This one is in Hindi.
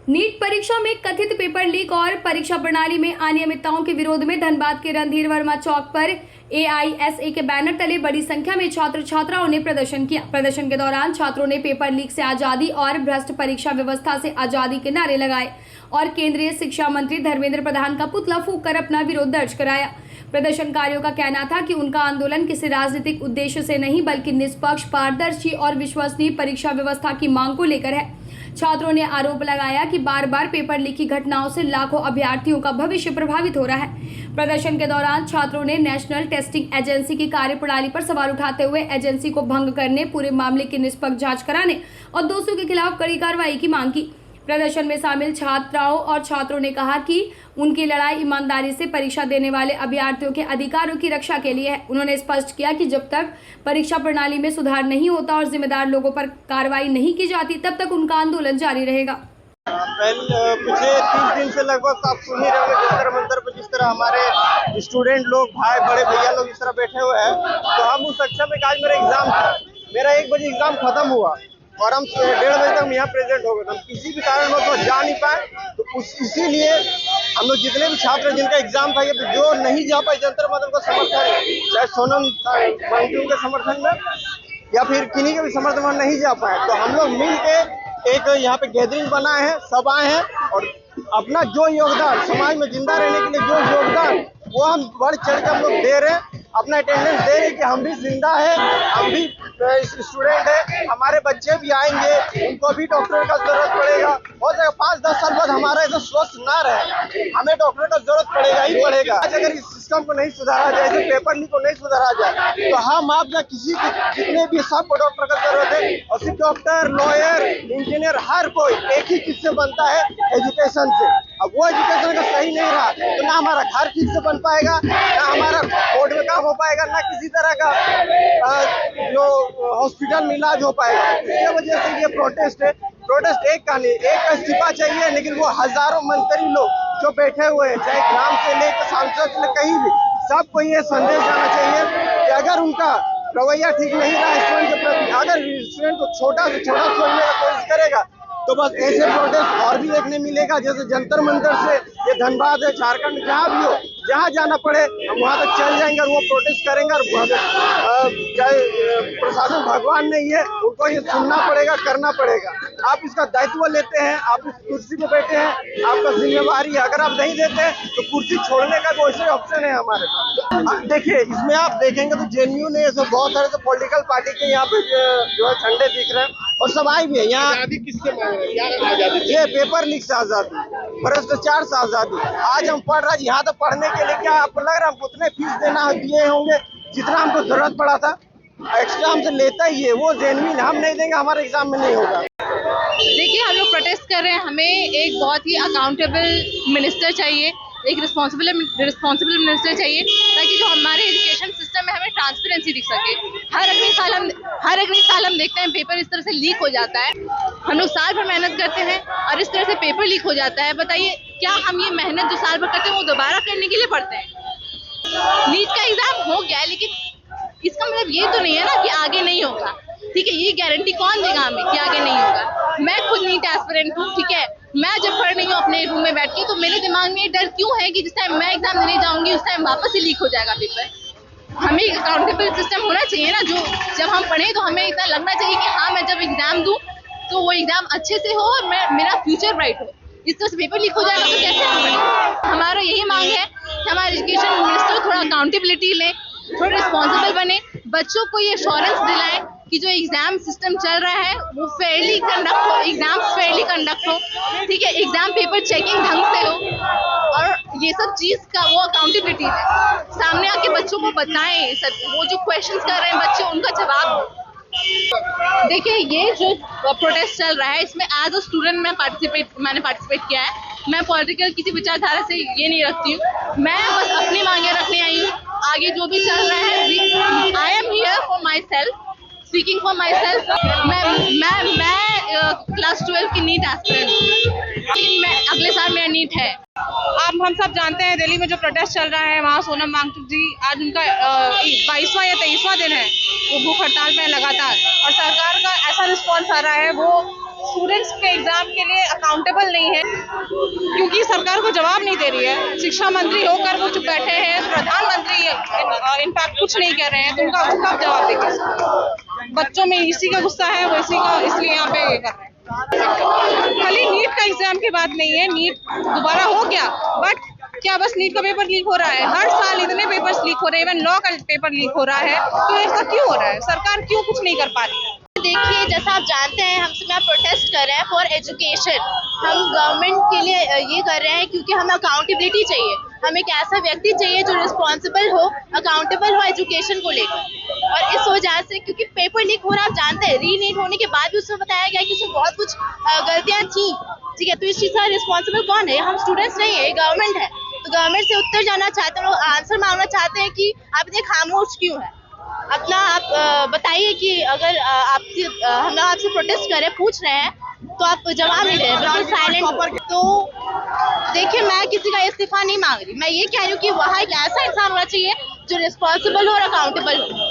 नीट परीक्षा में कथित पेपर लीक और परीक्षा प्रणाली में अनियमितताओं के विरोध में धनबाद के रणधीर वर्मा चौक पर AISA के बैनर तले बड़ी संख्या में छात्र छात्राओं ने प्रदर्शन किया। प्रदर्शन के दौरान छात्रों ने पेपर लीक से आजादी और भ्रष्ट परीक्षा व्यवस्था से आजादी के नारे लगाए और केंद्रीय शिक्षा मंत्री धर्मेंद्र प्रधान का पुतला फूंक कर अपना विरोध दर्ज कराया। प्रदर्शनकारियों का कहना था कि उनका आंदोलन किसी राजनीतिक उद्देश्य से नहीं बल्कि निष्पक्ष, पारदर्शी और विश्वसनीय परीक्षा व्यवस्था की मांग को लेकर है। छात्रों ने आरोप लगाया कि बार बार पेपर लीक की घटनाओं से लाखों अभ्यर्थियों का भविष्य प्रभावित हो रहा है। प्रदर्शन के दौरान छात्रों ने नेशनल टेस्टिंग एजेंसी की कार्यप्रणाली पर सवाल उठाते हुए एजेंसी को भंग करने, पूरे मामले की निष्पक्ष जांच कराने और दोषियों के खिलाफ कड़ी कार्रवाई की मांग की। प्रदर्शन में शामिल छात्राओं और छात्रों ने कहा कि उनकी लड़ाई ईमानदारी से परीक्षा देने वाले अभ्यर्थियों के अधिकारों की रक्षा के लिए है। उन्होंने स्पष्ट किया कि जब तक परीक्षा प्रणाली में सुधार नहीं होता और जिम्मेदार लोगों पर कार्रवाई नहीं की जाती, तब तक उनका आंदोलन जारी रहेगा। पिछले 30 दिन से लगभग आप सुन ही रहे होंगे जंतर मंतर पर जिस तरह हमारे स्टूडेंट लोग, भाई बड़े भैया लोग इस तरह बैठे हुए हैं। तो हम उस कक्षा में आज मेरा एग्जाम था, मेरा 1 बजे एग्जाम खत्म हुआ और हम 1:30 बजे तक यहाँ प्रेजेंट हो गए। हम किसी भी कारण वो जा नहीं पाए, तो इसीलिए हम लोग जितने भी छात्र जिनका एग्जाम था, जो नहीं जा पाए जंतर मंतर का समर्थन, चाहे सोनम वांगचुक के समर्थन में या फिर किन्हीं के भी समर्थन में नहीं जा पाए, तो हम लोग मिल के एक यहाँ पे गैदरिंग बनाए हैं, सब आए हैं और अपना जो योगदान समाज में जिंदा रहने के लिए जो योगदान वो हम बढ़ चढ़ के हम लोग दे रहे हैं, अपना अटेंडेंस दे रहे हैं कि हम भी जिंदा है, हम भी स्टूडेंट है, हमारे बच्चे भी आएंगे, उनको भी डॉक्टर का जरूरत पड़ेगा। हो जाएगा 5-10 साल बाद हमारा ऐसा स्वस्थ ना रहे, हमें डॉक्टर का जरूरत पड़ेगा ही पड़ेगा। आज अगर इस सिस्टम को नहीं सुधारा जाए, इसे पेपर लीक को नहीं सुधारा जाए, तो हम आप या किसी के जितने भी सबको डॉक्टर का जरूरत है। और सिर्फ डॉक्टर, लॉयर, इंजीनियर हर कोई एक ही चीज से बनता है, एजुकेशन से। अब वो एजुकेशन का सही नहीं रहा तो ना हमारा घर ठीक से बन पाएगा, ना हमारा कोर्ट में काम हो पाएगा, ना किसी तरह का जो हॉस्पिटल में इलाज हो पाएगा। इसकी वजह से ये प्रोटेस्ट है। प्रोटेस्ट एक का नहीं, एक का इस्तीफा चाहिए, लेकिन वो हजारों मंत्री लोग जो बैठे हुए हैं, चाहे ग्राम से लेकर सांसद से कहीं भी, सबको ये संदेश जाना चाहिए कि अगर उनका रवैया ठीक नहीं रहा स्टूडेंट के प्रति, अगर स्टूडेंट को छोटा से छोटा सोचने का कोशिश करेगा, तो बस ऐसे प्रोटेस्ट और भी देखने मिलेगा। जैसे जंतर मंतर से ये धनबाद है, झारखंड, जहाँ भी हो, जहाँ जाना पड़े हम वहाँ तक चल जाएंगे और वो प्रोटेस्ट करेंगे। और चाहे प्रशासन भगवान नहीं है, उनको ये सुनना पड़ेगा, करना पड़ेगा। आप इसका दायित्व लेते हैं, आप इस कुर्सी पे बैठे हैं, आपका जिम्मेवारी है। अगर आप नहीं देते तो कुर्सी छोड़ने का कोई ऑप्शन है हमारे पास। देखिए, इसमें आप देखेंगे तो जेएनयू ने बहुत सारे तो पॉलिटिकल पार्टी के यहाँ पे जो है झंडे दिख रहे हैं और सब आए भी है यहाँ। आजादी किससे मांग रहे हैं? क्या आजादी? ये पेपर लीक से आजादी, भ्रष्टाचार से आजादी। आज हम पढ़ रहे हैं यहाँ तो पढ़ने के लिए, क्या आपको लग रहा है हमको उतने फीस देना दिए होंगे जितना हमको जरूरत पड़ा था? एक्स्ट्रा हमसे लेता ही है वो जेन्युइन, हम नहीं देंगे, हमारे एग्जाम में नहीं होगा। देखिए, हम लोग प्रोटेस्ट कर रहे हैं, हमें एक बहुत ही अकाउंटेबल मिनिस्टर चाहिए, एक रिस्पॉन्सिबल मिनिस्टर चाहिए, ताकि जो हमारे एजुकेशन सिस्टम में हमें ट्रांसपेरेंसी दिख सके। हर अगले साल हम देखते हैं पेपर इस तरह से लीक हो जाता है। हम लोग साल भर मेहनत करते हैं और इस तरह से पेपर लीक हो जाता है। बताइए, क्या हम ये मेहनत जो साल भर करते हैं वो दोबारा करने के लिए पढ़ते हैं? नीट का एग्जाम हो गया, लेकिन इसका मतलब ये तो नहीं है ना कि आगे नहीं होगा। ठीक है, ये गारंटी कौन देगा हमें कि आगे नहीं होगा? मैं खुद नीट एस्पिरेंट हूँ, ठीक है। मैं जब पढ़ रही हूँ अपने रूम में बैठ के, तो मेरे दिमाग में ये डर क्यों है कि जिस टाइम मैं एग्जाम देने जाऊंगी उस टाइम वापस ही लीक हो जाएगा पेपर। हमें एक अकाउंटेबल सिस्टम होना चाहिए ना, जो जब हम पढ़ें तो हमें इतना लगना चाहिए कि हाँ, मैं जब एग्जाम दूँ तो वो एग्जाम अच्छे से हो और मेरा फ्यूचर ब्राइट हो। इस तरह से पेपर लीक हो जाएगा तो कैसे हम पढ़ें? हमारा यही मांग है कि हमारे एजुकेशन मिनिस्टर थोड़ा अकाउंटेबिलिटी लें, थोड़ा रिस्पॉन्सिबल बने, बच्चों को ये एश्योरेंस दिलाएं कि जो एग्जाम सिस्टम चल रहा है वो फेयरली कंडक्ट हो, एग्जाम फेयरली कंडक्ट हो, ठीक है, एग्जाम पेपर चेकिंग ढंग से हो और ये सब चीज़ का वो अकाउंटेबिलिटी है। सामने आके बच्चों को बताएं, सब वो जो क्वेश्चंस कर रहे हैं बच्चे, उनका जवाब दो। देखिए, ये जो प्रोटेस्ट चल रहा है इसमें एज अ स्टूडेंट मैंने पार्टिसिपेट किया है। मैं पॉलिटिकल किसी विचारधारा से ये नहीं रखती हूँ, मैं बस अपनी मांगे रखने आई हूँ। आगे जो भी चल रहा है, I am here for my self, speaking for my self. मैं क्लास 12 की नीट एस्पिरेंट हूँ, मैं अगले साल मेरा नीट है। अब हम सब जानते हैं दिल्ली में जो प्रोटेस्ट चल रहा है, वहाँ सोनम वांगचुक जी आज उनका 22वां या 23वां दिन है, वो भूख हड़ताल पे लगातार, और सरकार का ऐसा रिस्पॉन्स आ रहा है, वो स्टूडेंट्स के एग्जाम के लिए अकाउंटेबल नहीं है, क्योंकि सरकार को जवाब नहीं दे रही है। शिक्षा मंत्री होकर वो चुप बैठे हैं, प्रधानमंत्री इनफैक्ट कुछ नहीं कह रहे हैं, तो उनका कब जवाब देंगे? बच्चों में इसी का गुस्सा है, वो इसी का इसलिए यहाँ पे कर रहे हैं। खाली नीट का एग्जाम की बात नहीं है, नीट दोबारा हो गया, बट क्या बस नीट का पेपर लीक हो रहा है? हर साल इतने पेपर्स लीक हो रहे हैं, इवन लॉ का पेपर लीक हो रहा है, तो ऐसा क्यों हो रहा है? सरकार क्यों कुछ नहीं कर पा रही है? देखिए, जैसा आप जानते हैं, हम सब यहाँ प्रोटेस्ट कर रहे हैं फॉर एजुकेशन। हम गवर्नमेंट के लिए ये कर रहे हैं क्योंकि हमें अकाउंटेबिलिटी चाहिए। हमें एक ऐसा व्यक्ति चाहिए जो रिस्पॉन्सिबल हो, अकाउंटेबल हो एजुकेशन को लेकर। और इस वजह से, क्योंकि पेपर लीक हो रहा है, आप जानते हैं, रीनीट होने के बाद भी उसमें बताया गया कि उसमें बहुत कुछ गलतियाँ थी, ठीक है। तो इस चीज़ का रिस्पॉन्सिबल कौन है? हम स्टूडेंट्स नहीं है, गवर्नमेंट है। तो गवर्नमेंट से उत्तर जानना चाहते हैं, लोग आंसर मांगना चाहते हैं कि आप इतने खामोश क्यों हैं? अपना आप बताइए कि अगर आपसे हम लोग आपसे प्रोटेस्ट कर रहे हैं, पूछ रहे हैं, तो आप जवाब नहीं दे रहे, बिल्कुल साइलेंट। तो देखिए, मैं किसी का इस्तीफा नहीं मांग रही, मैं ये कह रही हूँ कि वहाँ एक ऐसा इंसान होना चाहिए जो रिस्पॉन्सिबल हो और अकाउंटेबल हो।